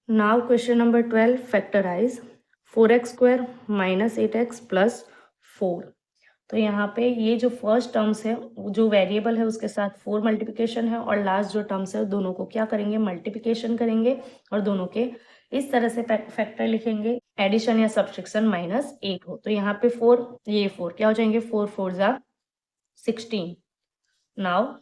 Now question number 12, factorise 4x² minus 8x plus 4। तो यहाँ पे ये जो फर्स्ट टर्म्स है, जो वेरिएबल है उसके साथ 4 मल्टीप्लिकेशन है, और लास्ट जो टर्म्स है दोनों को क्या करेंगे, मल्टीप्लिकेशन करेंगे, और दोनों के इस तरह से फैक्टर लिखेंगे, एडिशन या सब्सट्रैक्शन -8 हो। तो यहाँ पे 4, ये 4 क्या हो जाएंगे, 4 4 जा 16। नाउ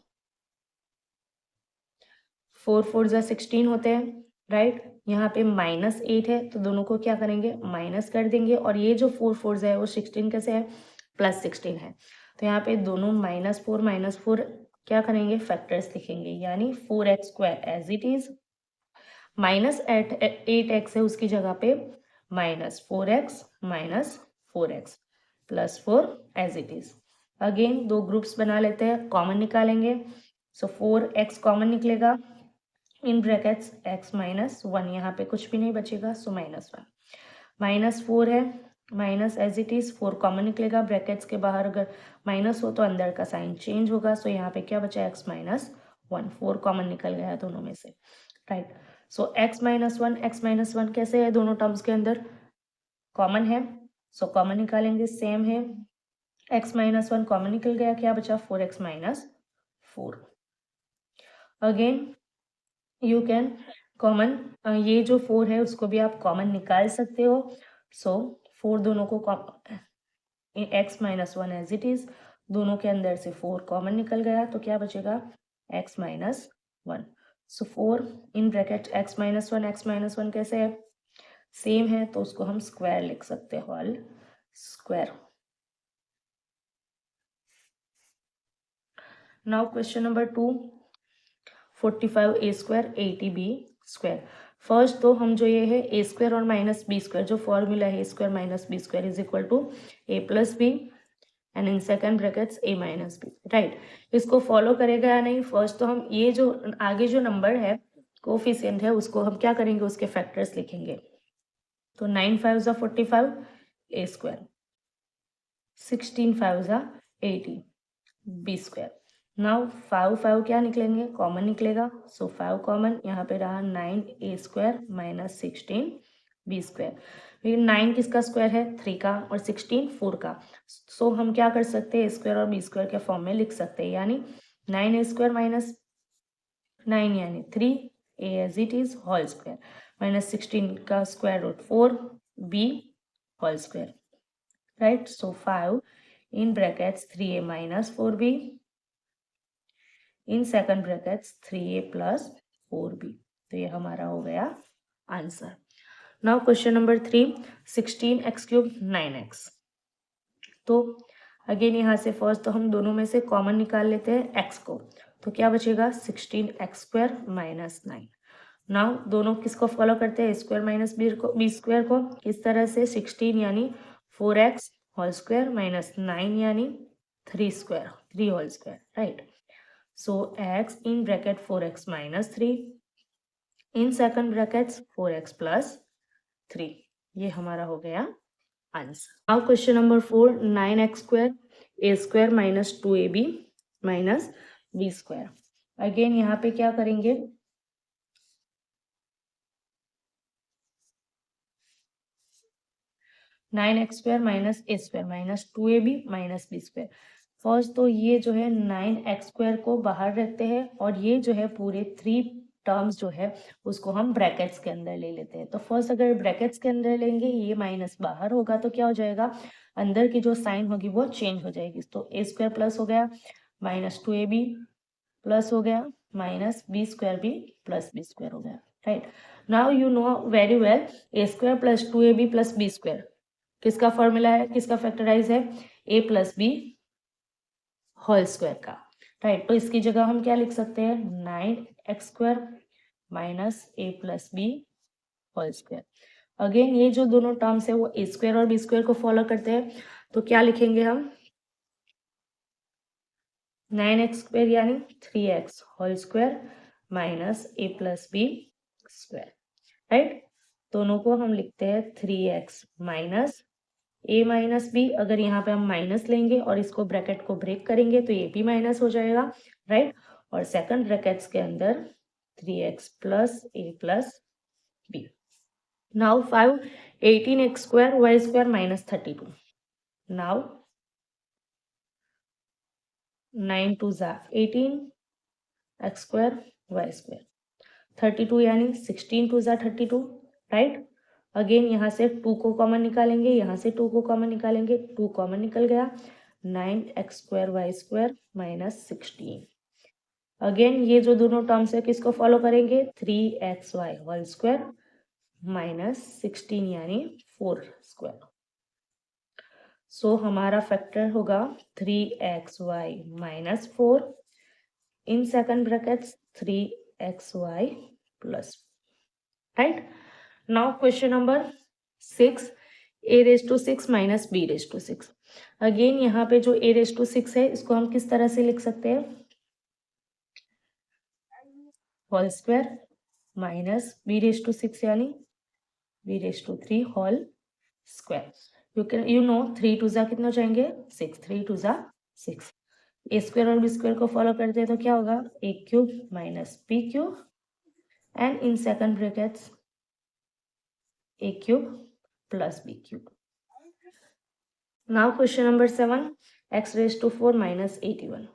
4 4 जा 16 होते हैं, राइट। यहाँ पे -8 है तो दोनों को क्या करेंगे, माइनस कर देंगे, और ये जो 4 4 है वो 16 कैसे है, +16 है। तो यहाँ पे दोनों -4 क्या करेंगे, फैक्टर्स लिखेंगे, यानी 4x² as it is, -8x है उसकी जगह पे -4x -4x +4 as it is. Again दो ग्रुप्स बना लेते हैं, कॉमन निकालेंगे। सो 4x कॉमन निकलेगा, इन ब्रैकेट्स x -1, यहाँ पे कुछ भी नहीं बचेगा, सो -1। -4 है, minus as it is, 4 common निकलेगा, ब्रैकेट्स के बाहर अगर माइनस हो तो अंदर का साइन चेंज होगा, सो यहाँ पे क्या बचा, x -1, 4 कॉमन निकल गया दोनों में से, राइट। सो x -1 कैसे है, दोनों टर्म्स के अंदर कॉमन है, सो कॉमन निकालेंगे, सेम है, x -1 कॉमन निकल गया, क्या बचा, 4x -4। Again you can common, ये जो 4 है उसको भी आप कॉमन निकाल सकते हो। सो 4 दोनों को x -1 एज इट इज, दोनों के अंदर से 4 कॉमन निकल गया, तो क्या बचेगा, x -1। So 4 in bracket x -1 कैसे है, सेम है, तो उसको हम स्क्वायर लिख सकते हैं, whole square. Now question number 2, 45a² 80b²। First तो हम जो ये है a² और -b², जो फॉर्मूला है a² -b² is equal to a + b, and in second brackets a - b, right. इसको फॉलो करेगा या नहीं, फर्स्ट तो हम ये जो आगे जो नंबर है कोफिशिएंट है उसको हम क्या करेंगे, उसके फैक्टर्स लिखेंगे। तो 9 5 जा 45 a², 16 5 जा 80 b²। नाउ 5 5 क्या निकलेंगे, कॉमन निकलेगा, सो 5 कॉमन, यहाँ पे रहा 9a² - 16 b²। फिर 9 किसका स्क्वायर है, 3 का, और 16 4 का, सो हम क्या कर सकते हैं, a² और b² के फॉर्म में लिख सकते हैं, यानी 9a² - 9 यानी 3a as it is, whole square, -16 का square root 4 b whole square, right. So 5 in brackets 3a - 4b, in second brackets 3a + 4b। तो ये हमारा हो गया answer. Now question number 3, 16x³ 9x। तो अगेन यहाँ से फर्स्ट तो हम दोनों में से कॉमन निकाल लेते हैं x को, तो क्या बचेगा, 16x² - 9। नाउ दोनों किसको फॉलो करते हैं, a² - b² को, किस तरह से, 16 यानी 4x होल स्क्वायर -9 यानी 3 whole square, right. So x in bracket 4x - 3, in second brackets 4x + 3। ये हमारा हो गया answer. Now question number 4, 9x² a² - 2ab - b²। Again यहाँ पे क्या करेंगे, -9x² a² - 2ab - b²। First तो ये जो है 9x² को बाहर रखते हैं, और ये जो है पूरे 3 टर्म्स जो है उसको हम ब्रैकेट्स के अंदर ले लेते हैं। तो फर्स्ट अगर ब्रैकेट्स के अंदर लेंगे, ये माइनस बाहर होगा, तो क्या हो जाएगा, अंदर की जो साइन होगी वो चेंज हो जाएगी। तो a² प्लस हो गया, -2ab प्लस हो गया, -b² भी प्लस b² हो गया, right. Now you know very well, a² + 2ab + b², किसका फॉर्मूला है, किसका फैक्टराइज है, a + b होल स्क्वायर का, राइट। तो इसकी जगह हम क्या लिख सकते हैं, 9x² - a + b whole square. Again ये जो दोनों टर्म्स है वो a² और b² को फॉलो करते हैं, तो क्या लिखेंगे हम, 9x² यानी 3x whole square - a + b², right. दोनों को हम लिखते हैं 3x a - b, अगर यहाँ पे हम माइनस लेंगे और इसको ब्रैकेट को ब्रेक करेंगे तो ये भी माइनस हो जाएगा, राइट। और सेकंड ब्रैकेट्स के अंदर 3x + a + B. Now 5, 18x square y square minus 32. Now 9 2 जा 18 x square y square 32 यानी 16 2 जा 32, राइट। अगेन यहाँ से 2 को कॉमन निकालेंगे, यहाँ से 2 को कॉमन निकालेंगे, 2 कॉमन निकल गया, 9x square y square minus 16। Again ये जो दोनों टर्म्स है किसको फॉलो करेंगे, 3xy होल स्क्वायर माइनस 16 यानी 4 स्क्वायर। सो हमारा फैक्टर होगा 3xy minus 4 in second brackets 3xy plus, right. Now question number 6, a raise to 6 minus b raise to 6। Again यहाँ पे जो a रेज टू 6 है इसको हम किस तरह से लिख सकते हैं, whole square minus b raise to 6 यानी b raise to 3 whole square. You know 3 टू जा कितना हो जाएंगे 6, 3 टू जा 6। ए स्क्वायर और बी स्क्वायर को फॉलो करते हैं तो क्या होगा, a cube minus b cube and in second brackets a cube plus b cube. Now question number 7, x raise to 4 minus 81।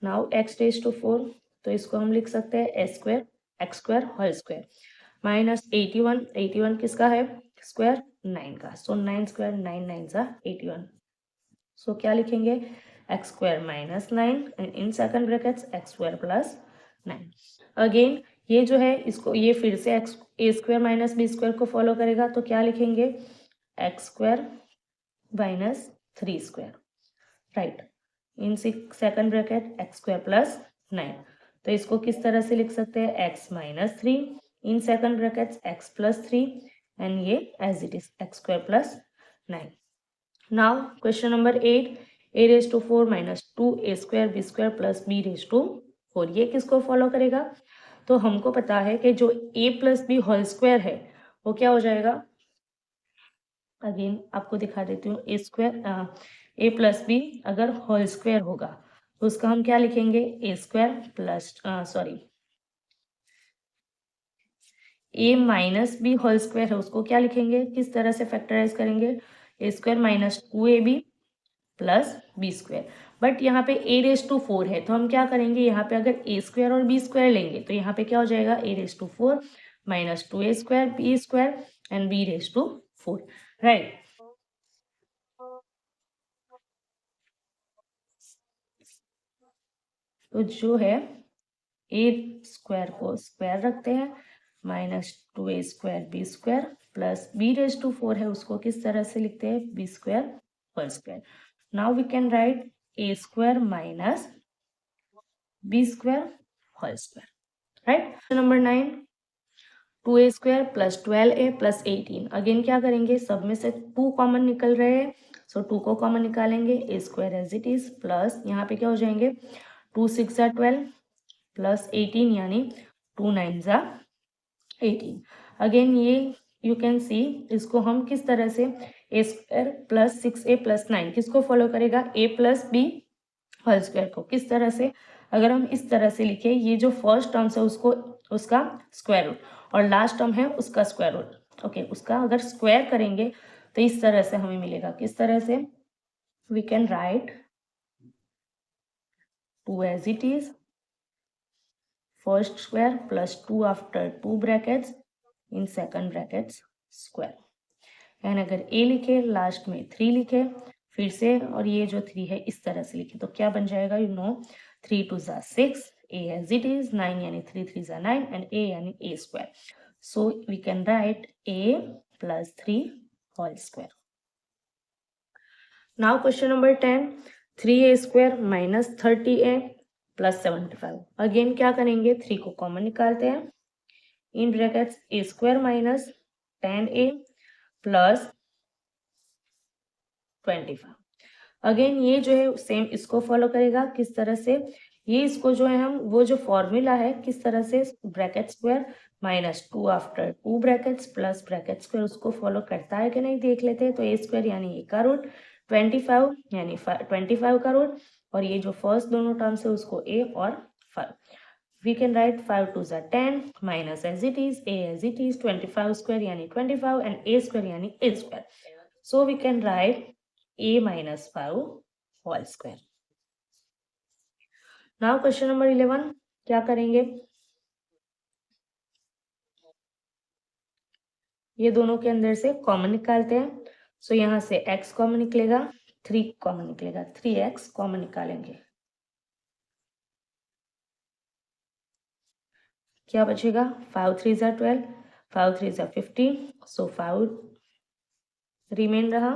Now x raise to 4 तो इसको हम लिख सकते हैं a square x square whole square minus 81, 81 किसका है square 9 का, सो 9 square 9 9 जा 81। सो क्या लिखेंगे, x square minus 9 and in second brackets x square plus 9। Again ये जो है इसको ये फिर से एक्स ए स्क्वायर माइनस बी स्क्वायर को फॉलो करेगा तो क्या लिखेंगे, x square minus 3 square, right. इन second bracket x square plus 9। तो इसको किस तरह से लिख सकते हैं, x minus 3 in second brackets x plus 3 and ये as it is x square plus 9। Now question number 8, a raise to 4 minus 2 a square b square plus b raise to 4। ये किसको फॉलो करेगा, तो हमको पता है कि जो a plus b whole square है वो क्या हो जाएगा, अगेन आपको दिखा देती हूँ, a square a plus b अगर होल स्क्वायर होगा तो उसका हम क्या लिखेंगे, a square plus sorry a minus b whole square है उसको क्या लिखेंगे, किस तरह से फैक्टराइज करेंगे, a square minus 2ab plus b square. But यहाँ पे ए रेज टू 4 है तो हम क्या करेंगे, यहाँ पे अगर ए स्क्वायर और बी स्क्वायर लेंगे तो यहाँ पे क्या हो जाएगा, a raise to 4 minus 2a square b square and b raise to 4, right. तो जो है ए स्क्वायर को स्क्वायर रखते हैं minus 2a square b square plus b raise to 4 है उसको किस तरह से लिखते हैं, b square whole square. Now we can write a square minus b square whole square, right. Number 9, 2a square plus 12a plus 18। Again क्या करेंगे, सब में से 2 कॉमन निकल रहे हैं सो 2 को कॉमन निकालेंगे, a square as it is plus यहाँ पे क्या हो जाएंगे 2 6 जा 12 प्लस 18 यानी 2 9 जा 18। अगेन ये यू कैन सी इसको हम किस तरह से, ए स्क्वायर प्लस 6a प्लस 9 किसको फॉलो करेगा, ए प्लस बी होल स्क्वायर को। किस तरह से, अगर हम इस तरह से लिखे, ये जो फर्स्ट टर्म है उसको उसका स्क्वायर रूट और लास्ट टर्म है उसका स्क्वायर रूट, ओके उसका अगर स्क्वायर करेंगे तो इस तरह से हमें मिलेगा, किस तरह से, we can write 2 as it is first square plus 2 after 2 brackets in second brackets square and अगर ए लिखे लास्ट में 3 लिखे फिर से और ये जो 3 है इस तरह से लिखे तो क्या बन जाएगा, यू नो 3 2 जा 6, a as it is 9 यानी 3 3 जा 9 and a यानी a square, so we can write a plus 3 whole square. Now question number 10, 3a square minus 30a plus 75। Again क्या करेंगे, 3 को कॉमन निकालते हैं, in brackets a square minus 10a plus 25। Again ये जो है सेम इसको फॉलो करेगा, किस तरह से, ये इसको जो है हम वो जो फॉर्मूला है किस तरह से, bracket square minus 2 after 2 brackets plus bracket square उसको फॉलो करता है कि नहीं देख लेते हैं। तो ए स्क्वायर यानी ए का रूट 25 यानी 25 का रूट और ये जो फर्स्ट दोनों टर्म्स है उसको ए और 5। we can write 5 2 are 10 minus as it is, a as it is, 25 square yani 25 and a square yani a square. So we can write a minus 5 whole square. Now question number 11 क्या करेंगे, ये दोनों के अंदर से common निकालते हैं. सो यहाँ से x कॉमन निकलेगा, 3 कॉमन निकलेगा, 3x कॉमन निकालेंगे. क्या बचेगा, 5 3 are 12, 5 3 are 15, सो 5 रिमेन रहा,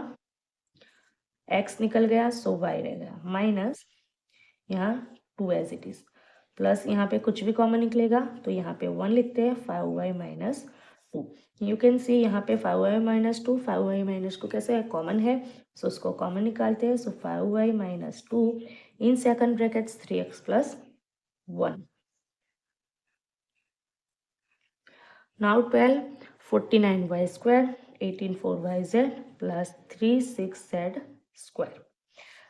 x निकल गया, सो y रह गया, माइनस यहाँ 2 एज इट इज, प्लस यहाँ पे कुछ भी कॉमन निकलेगा तो यहाँ पे 1 लिखते हैं, 5y माइनस 2. यू कैन सी यहाँ पे 5y माइनस 2, 5y माइनस 2 कैसे है, कॉमन है, सो उसको कॉमन निकालते हैं. सो 5y माइनस 2 इन second brackets 3x plus 1. Now 12 49y square 18 4yz plus 36z square.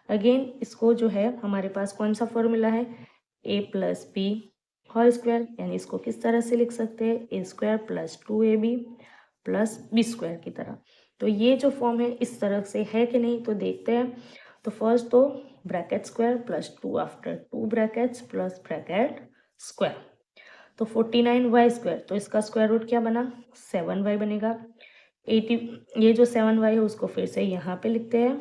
Again इसको जो है हमारे पास कौन सा फॉर्मूला है, a plus b whole square, यानी इसको किस तरह से लिख सकते हैं, a square plus 2ab plus b square की तरह. तो ये जो फॉर्म है इस तरह से है कि नहीं तो देखते हैं. तो फर्स्ट तो bracket square plus 2 after 2 brackets plus bracket square. तो 49y स्क्वायर, तो इसका स्क्वायर रूट क्या बना, 7y बनेगा. 80 ये जो 7y है उसको फिर से यहाँ पे लिखते हैं.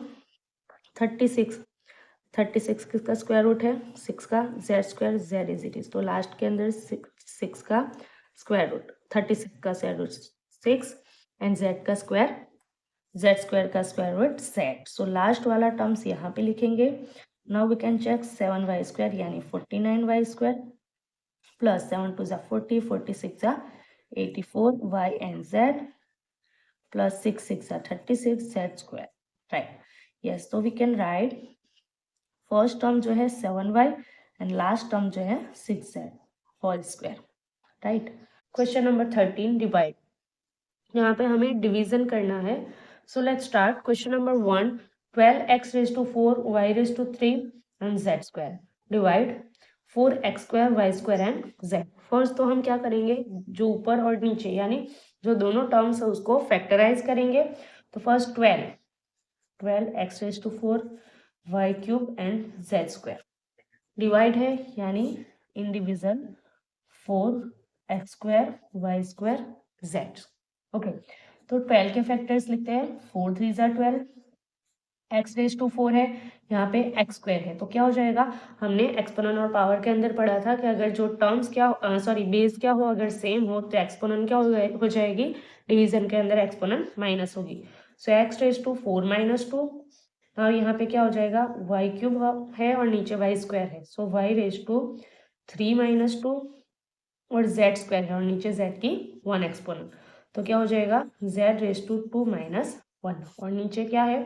36 किसका स्क्वायर रूट है, 6 का, z square z is it is, तो लास्ट के अंदर 6 का स्क्वायर रूट, 36 का स्क्वायर रूट 6 एंड z का स्क्वायर, z स्क्वायर का square root z. So last वाला टर्म्स यहाँ पे लिखेंगे. Now we can check 7y square यानी 49y square plus 7 2 40, 46 84 y and z plus 6 6 36 z square, right? Yes, so we can write first term जो है 7y and last term जो है 6z whole square, right. Question number 13 divide. यहाँ पे हमें division करना है. So let's start. Question number 1 12x raise to 4 y raise to 3 and z square divide 4x square y square and z. First तो हम क्या करेंगे, जो ऊपर और नीचे यानी जो दोनों टर्म्स है उसको फैक्टराइज करेंगे. तो first 12x raise to 4 y cube and z square divide है यानी individual 4x square y square z. Okay, तो 12 के फैक्टर्स लिखते हैं. 4 3 12, x रेज टू 4 है, यहाँ पे x स्क्वायर है, तो क्या हो जाएगा, हमने एक्सपोनेंट और पावर के अंदर पढ़ा था कि अगर जो टर्म्स क्या सॉरी बेस क्या हो, अगर सेम हो तो एक्सपोनेंट क्या हो जाएगी, डिवीजन के अंदर एक्सपोनेंट माइनस होगी. सो x रेज टू 4 माइनस 2, और यहाँ पे क्या हो जाएगा, y क्यूब है और नीचे y स्क्वायर है, सो y रेज टू 3 माइनस 2 और z स्क्वायर है और नीचे z की 1 एक्सपोनेंट, तो क्या हो जाएगा z रेज टू 2 माइनस 1 और नीचे क्या है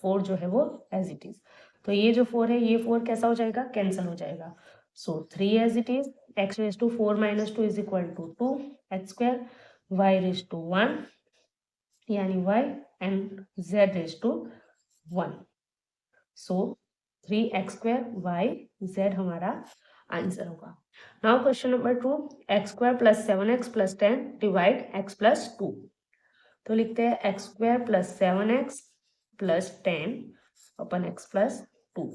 4 जो है वो एज इट इज. तो ये जो 4 है ये 4 कैसा हो जाएगा, कैंसिल हो जाएगा. So 3 as it is, x raise to 4 minus 2 is equal to 2 x square, y raise to 1 यानी y and z raise to 1. So 3x square y z हमारा आंसर होगा. Now question number 2 x square plus 7x plus 10 divide x plus 2. तो लिखते हैं x square plus 7x plus 10 upon x plus 2.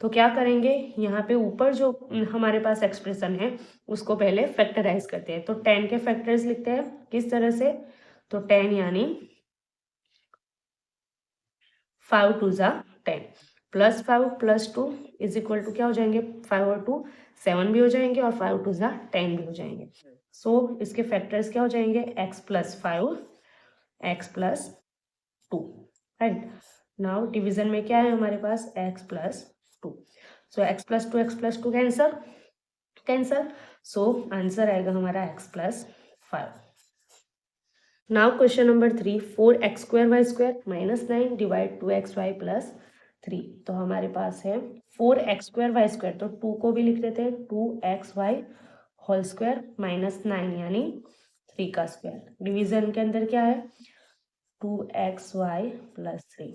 तो क्या करेंगे, यहाँ पे ऊपर जो हमारे पास एक्सप्रेशन है उसको पहले फैक्टराइज करते हैं. तो 10 के फैक्टर्स लिखते हैं किस तरह से, तो 10 यानी 5 2 10 plus 5 plus 2 is equal to क्या हो जाएंगे, 5 और 2 7 भी हो जाएंगे और 5 2 10 भी हो जाएंगे. सो इसके फैक्टर्स क्या हो जाएंगे, x plus 5 x plus 2, right. Now division में क्या है हमारे पास, x प्लस 2. सो x plus 2 cancel. So answer आएगा हमारा x plus 5. Now question number 3 4x square y square minus 9 divide 2xy plus 3. तो हमारे पास है 4x स्क्वायर y स्क्वायर, तो 2 को भी लिख देते हैं 2xy होल स्क्वायर माइनस 9 यानी 3 का स्क्वायर. डिवीजन के अंदर क्या है 2xy प्लस 3.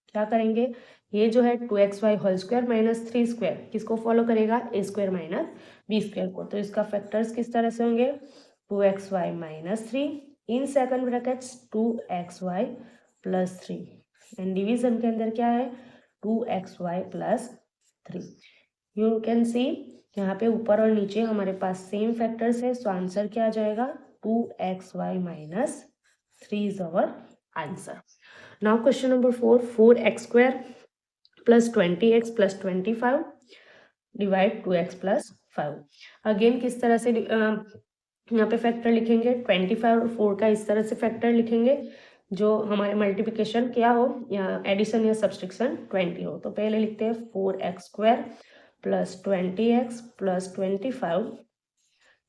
क्या करेंगे, ये जो है 2xy whole square minus 3 square किसको फॉलो करेगा, a square minus b square को। तो इसका फैक्टर्स किस तरह से होंगे, 2xy minus 3 in second brackets 2xy plus 3 and division के अंदर क्या है 2xy प्लस 3। यू कैन सी यहाँ पे ऊपर और नीचे हमारे पास सेम फैक्टर्स है, सो आंसर क्या आ जाएगा 2xy minus 3 is our answer. Now question number 4, 4x square plus 20x plus 25 divide 2x plus 5। Again किस तरह से यहाँ पे फैक्टर लिखेंगे, 25 और 4 का इस तरह से फैक्टर लिखेंगे जो हमारे मल्टीप्लिकेशन क्या हो या एडिशन या सब्सट्रैक्शन 20 हो। तो पहले लिखते हैं 4x square plus 20x plus 25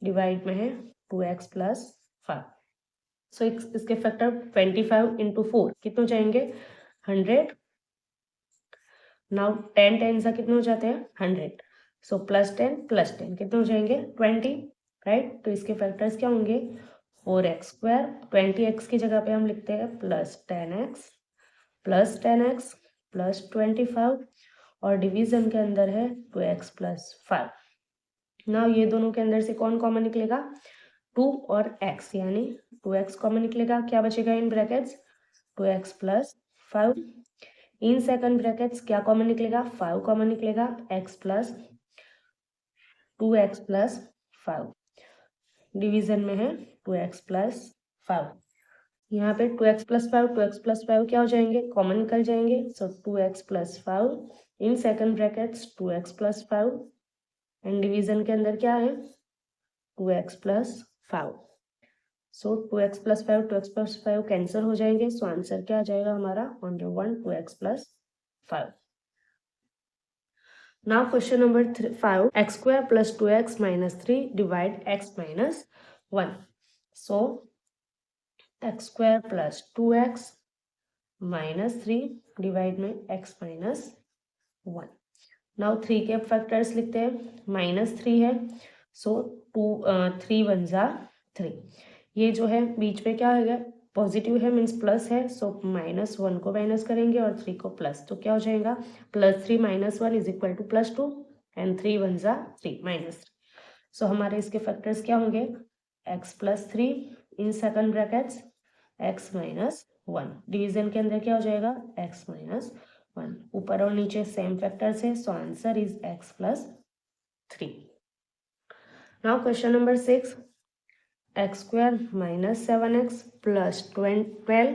divide में है 2x प्लस 5। सो इसके फैक्टर 25 इंटू 4 कितने हो जाएंगे 100। नाउ 10 10 सा कितने हो जाते हैं 100। सो प्लस 10 कितने हो जाएंगे 20, राइट। तो इसके फैक्टर्स क्या होंगे 4x स्क्वायर, 20x की जगह पे हम लिखते हैं प्लस 10x प्लस 25 और डिवीजन के अंदर है 2x प्लस 5। नाउ ये दोनों के अंदर से कौन कॉमन निकलेगा 2 और x, यानी 2x कॉमन निकलेगा, क्या बचेगा in brackets 2x plus 5 in second brackets क्या कॉमन निकलेगा 5 कॉमन निकलेगा, x plus 2x plus 5 division में है 2x प्लस 5। यहाँ पे 2x प्लस 5 क्या हो जाएंगे कॉमन निकल जाएंगे, सो 2x plus 5 in second brackets 2x plus 5 and division के अंदर क्या है 2x प्लस 5। सो 2x प्लस 5 कैंसिल हो जाएंगे, सो आंसर क्या आ जाएगा हमारा 1/1 2x plus 5। Now question number 5, x square plus 2x minus 3 divide x minus 1। सो x square plus 2x minus 3 divide में x माइनस 1। नाउ 3 के फैक्टर्स लिखते हैं, माइनस 3 है सो 3 1 जा 3। ये जो है बीच में क्या है पॉजिटिव है मीन्स प्लस है, सो -1 को माइनस करेंगे और 3 को प्लस, तो क्या हो जाएगा +3 - 1 इज इक्वल टू +2 एंड 3 1 जा 3 -3। सो हमारे इसके फैक्टर्स क्या होंगे x plus 3 in second brackets x minus 1 division के अंदर क्या हो जाएगा x माइनस 1। ऊपर और नीचे सेम फैक्टर्स है, सो answer is x plus 3। Now question number 6, x square minus 7x plus 12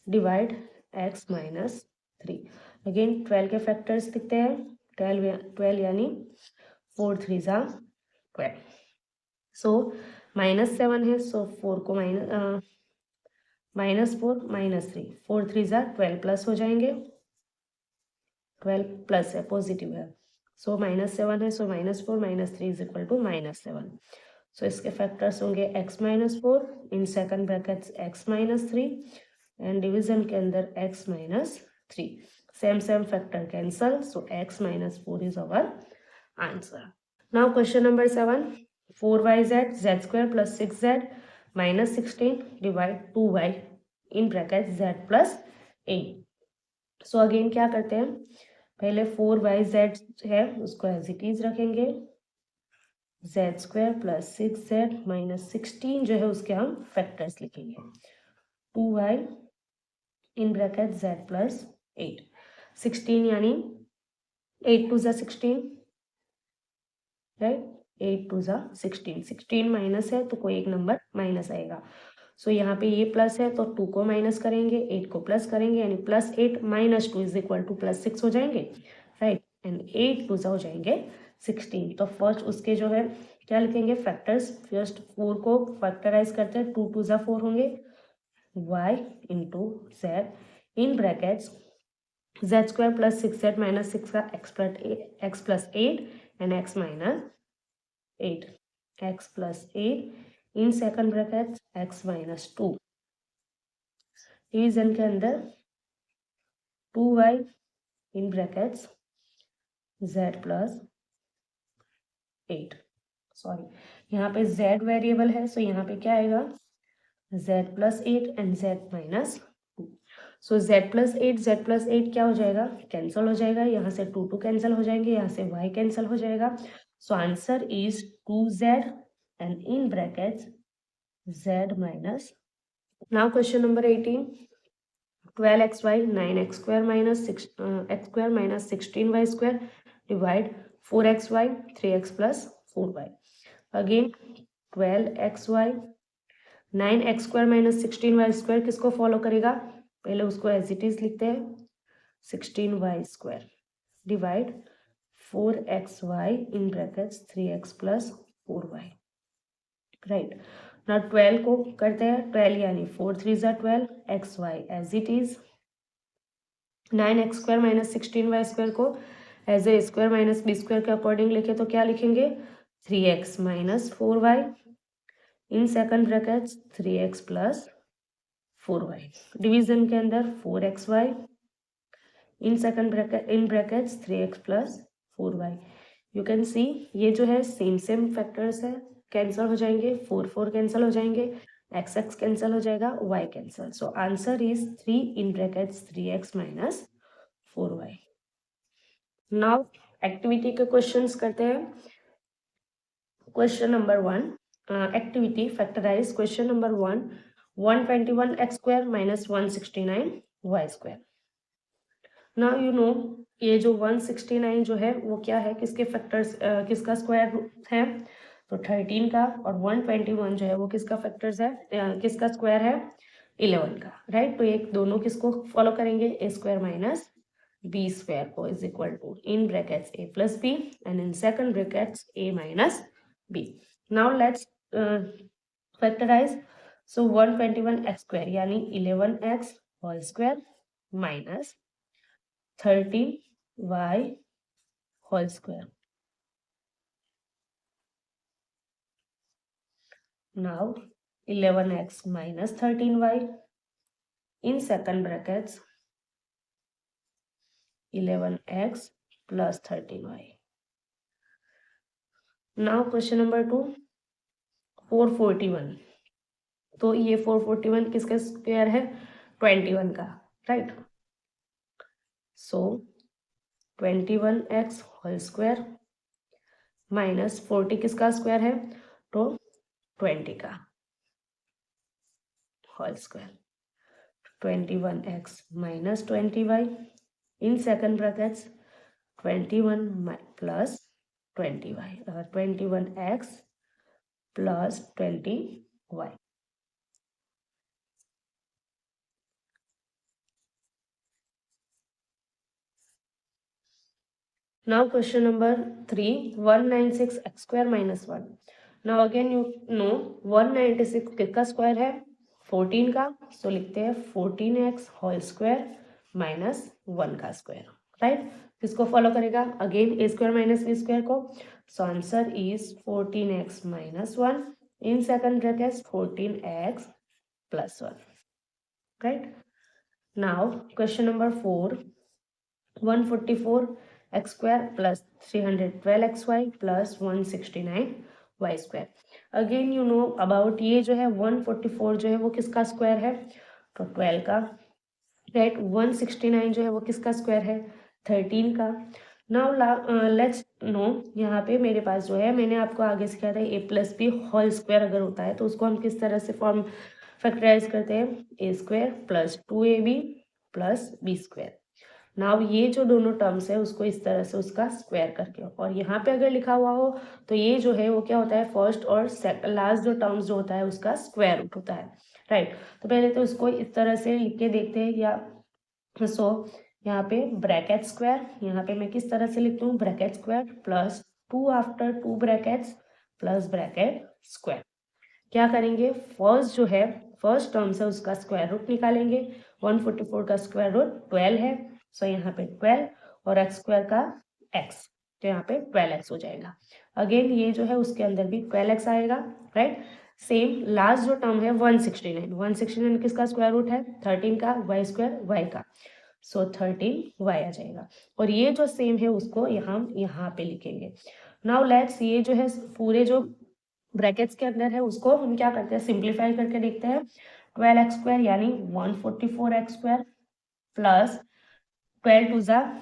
divide x minus 3। Again 12 के फैक्टर्स लिखते हैं, 12 यानी 4 3 जा 12। सो -7 है, सो 4 को -4 -3 4 3 जा 12 प्लस हो जाएंगे, 12 प्लस है पॉजिटिव है, सो -7 है, सो -4 -3 इज इक्वल टू -7। सो इसके फैक्टर्स होंगे x minus 4 in second brackets x minus 3 and division के अंदर x minus 3। Same factor cancel, so x minus 4 is our answer. Now question number 7, 4yz z square plus 6z minus 16 divide 2y in bracket z plus 8। So again क्या करते हैं, पहले 4yz है उसको as it is रखेंगे, z square plus 6z minus 16 जो है उसके हम फैक्टर्स लिखेंगे, 2y in bracket z plus 8। 16 यानी 8 2 जा 16, राइट, 8 2 जा 16, 16 माइनस है तो कोई एक नंबर माइनस आएगा। सो यहाँ पे ये प्लस है तो 2 को माइनस करेंगे, 8 को प्लस करेंगे, यानी +8 - 2 इज इक्वल टू +6 हो जाएंगे, राइट, एंड 8 2 हो जाएंगे 16। तो फर्स्ट उसके जो है क्या लिखेंगे फैक्टर्स, फर्स्ट 4 को फैक्टराइज करते हैं, 2 2 जा 4 होंगे, y into z in brackets z square plus 6z minus 6 का x plus 8 and x minus 8, x plus 8 in second bracket x minus 2 division के अंदर 2y in brackets z plus 8। Sorry, यहाँ पे z वेरिएबल है, सो यहाँ पे क्या आएगा z plus 8 and z minus 2। So z+8 क्या हो जाएगा, कैंसिल हो जाएगा, यहाँ से 2 कैंसिल हो जाएंगे, यहाँ से y कैंसिल हो जाएगा. सो answer is 2z and in brackets z minus. Now question number 18. 12xy 9x square minus 6 x square minus 16y square divide 4xy 3x plus 4y. Again 12xy 9x square minus 16y square किसको follow करेगा, पहले उसको as it is लिखते हैं 16y square divide 4xy इन brackets 3x plus 4y. Right. ना 12 को करते हैं 12 यानी 4 3 ज़ा 12 xy as it is 9x square minus 16y square को as a square minus b square के अकॉर्डिंग लिखे तो क्या लिखेंगे 3x minus 4y in second brackets 3x plus 4y. Division के अंदर 4xy in second bracket in brackets 3x plus 4y. You can see ये जो है सेम फैक्टर्स है, कैंसिल हो जाएंगे, 4 कैंसिल हो जाएंगे, x कैंसिल हो जाएगा, y cancel. So answer is 3 in brackets 3x minus 4y. Now activity के क्वेश्चंस करते हैं. Question number 1 activity factorise. Question number 1 121x square minus 169y square. Now you know ये जो 169 जो है वो क्या है, किसके फैक्टर्स किसका स्क्वायर रूट है, तो 13 का. और 121 जो है वो किसका फैक्टर्स है, किसका स्क्वायर है, 11 का. राइट. तो एक दोनों किसको फॉलो करेंगे, a square minus b square को is equal to in brackets a plus b and in second brackets a minus b. Now let's factorise. So 121x square यानी 11x whole square minus 13y whole square. Now 11x minus 13y in second brackets 11x plus 13y. Now question number 2 441. तो ये 441 किसका square है, 21 का. Right. So 21x whole square minus 40 किसका square है, तो 20 का whole square. 21x minus 20y in second brackets 21 plus 20y 21x plus 20y. Now question number 3 196x square minus 1. Now again you know 196 किसका square है, 14 का. सो लिखते हैं 14x whole square minus 1 का स्क्वायर. राइट. किसको फॉलो करेगा, again ए square minus b square को. सो answer is 14x minus 1 in second bracket 14x plus 1. Right. Now question number 4 144x square plus 312xy plus 169y square. Again you know about ये जो है 144 जो है वो किसका स्क्वायर है, तो 12 का. राइट. 169 जो है वो किसका स्क्वायर है, 13 का. नाउ लेट्स नो यहाँ पे मेरे पास जो है मैंने आपको आगे सिखाया था ए प्लस बी होल स्क्वायर अगर होता है तो उसको हम किस तरह से फॉर्म फैक्टराइज करते हैं, a square plus 2ab plus b square. Now ये जो दोनों टर्म्स है उसको इस तरह से उसका स्क्वायर करके, और यहाँ पे अगर लिखा हुआ हो तो ये जो है वो क्या होता है, फर्स्ट और लास्ट जो टर्म्स जो होता है उसका स्क्वायर रूट होता है. राइट. तो पहले तो इसको इस तरह से लिख के देखते हैं. या सो यहाँ पे ब्रैकेट स्क्वायर, यहाँ पे मैं किस तरह से लिखती हूँ, bracket square plus 2 after 2 brackets plus bracket square. क्या करेंगे, फर्स्ट जो है फर्स्ट टर्म्स है उसका स्क्वायर रूट निकालेंगे. 144 का स्क्वायर रूट 12 है. सो यहाँ पे 12 और x स्क्वायर का x, तो यहाँ पे 12x हो जाएगा. अगेन ये जो है उसके अंदर भी 12x आएगा. राइट. सेम लास्ट जो टर्म है 169 किसका स्क्वायर रूट है, 13 का, y स्क्वायर y का. सो 13y आ जाएगा. और ये जो सेम है उसको यहाँ पे लिखेंगे. नाउ लेट्स ये जो है पूरे जो ब्रैकेट्स के अंदर है उसको हम क्या करते हैं, सिंप्लीफाई करके देखते हैं. 12x स्क्वायर यानी 144x स्क्वायर प्लस 12 टू ज़ा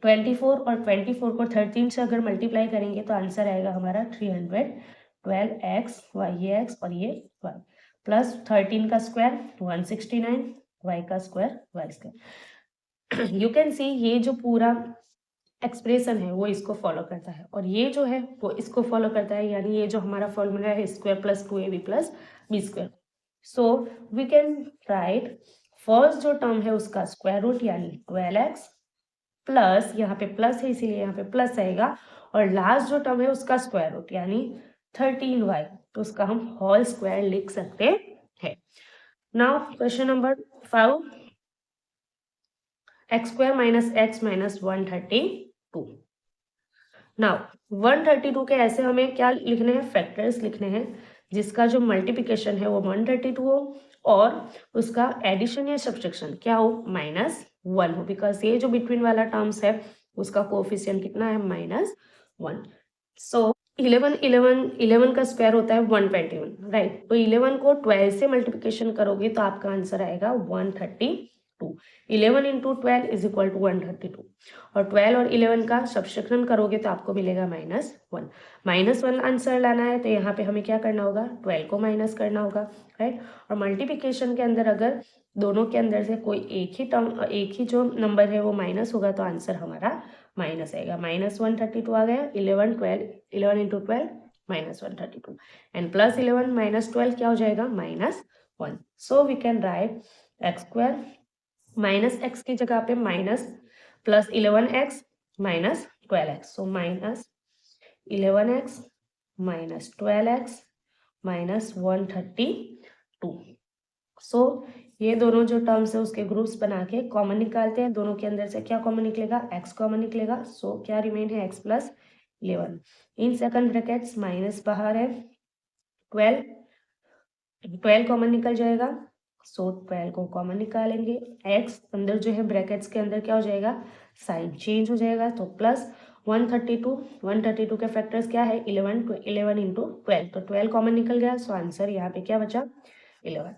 24 और 24 को 13 से अगर मल्टीप्लाई करेंगे तो आंसर आएगा हमारा 312x, ये x और ये y, प्लस 13 का स्क्वायर 169, y का square y square. You can see ये जो पूरा एक्सप्रेशन है वो इसको फॉलो करता है और ये जो है वो इसको फॉलो करता है, यानी ये जो हमारा फॉर्मूला है square plus 2ab plus b square. So we can write first जो टर्म है उसका स्क्वायर रूट यानी 12x प्लस, यहाँ पे प्लस है इसीलिए यहाँ पे प्लस आएगा, और लास्ट जो टर्म है उसका स्क्वायर रूट यानी 13y, तो उसका हम होल स्क्वायर लिख सकते हैं। Now question number 5, x square minus x minus 132। Now 132 के ऐसे हमें क्या लिखने हैं, फैक्टर्स लिखने हैं जिसका जो मल्टीप्लिकेशन है वो 132 हो और उसका एडिशन या सब्ट्रैक्शन क्या हो, -1 हो, बिकॉज ये जो बिटवीन वाला टर्म्स है उसका कोएफिशिएंट कितना है, -1। सो 11 का स्क्वायर होता है 121, राइट। तो 11 को 12 से मल्टीप्लिकेशन करोगे तो आपका आंसर आएगा 132। 11 इंटू 12 इज इक्वल टू 132 और 12 और 11 का सब्ट्रैक्शन करोगे तो आपको मिलेगा -1। -1 आंसर लाना है तो यहाँ पे हमें क्या करना होगा, 12 को माइनस करना होगा, राइट। और मल्टीप्लिकेशन के अंदर अगर दोनों के अंदर से कोई एक ही जो नंबर है वो माइनस होगा तो आंसर हमारा माइनस आएगा। -132 आ गया, 11 इंटू 12 -132 एंड प्लस 11 माइनस 12 क्या हो जाएगा, -1। So we can write x square minus x की जगह पे minus plus 11x minus 12x, so -11x minus 12x minus 132। So ये दोनों जो टर्म्स है उसके ग्रुप्स बना के कॉमन निकालते हैं। दोनों के अंदर से क्या कॉमन निकलेगा, x कॉमन निकलेगा। सो क्या रिमेन है, x प्लस 11 इन सेकंड ब्रैकेट्स, माइनस बाहर है 12 कॉमन निकल जाएगा। सो 12 को कॉमन निकालेंगे, x अंदर जो है ब्रैकेट्स के अंदर क्या हो जाएगा, साइन चेंज हो जाएगा, तो प्लस 132 के फैक्टर्स क्या है, 11 इंटू 12, तो 12 कॉमन निकल गया। सो आंसर यहाँ पे क्या बचा, 11।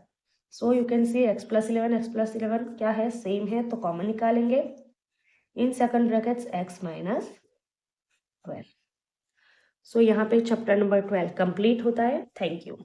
So you can C x plus 11 क्या है, सेम है, तो कॉमन निकालेंगे इन सेकंड ब्रैकेट्स x माइनस 12। सो यहाँ पे चैप्टर नंबर 12 कंप्लीट होता है। Thank you.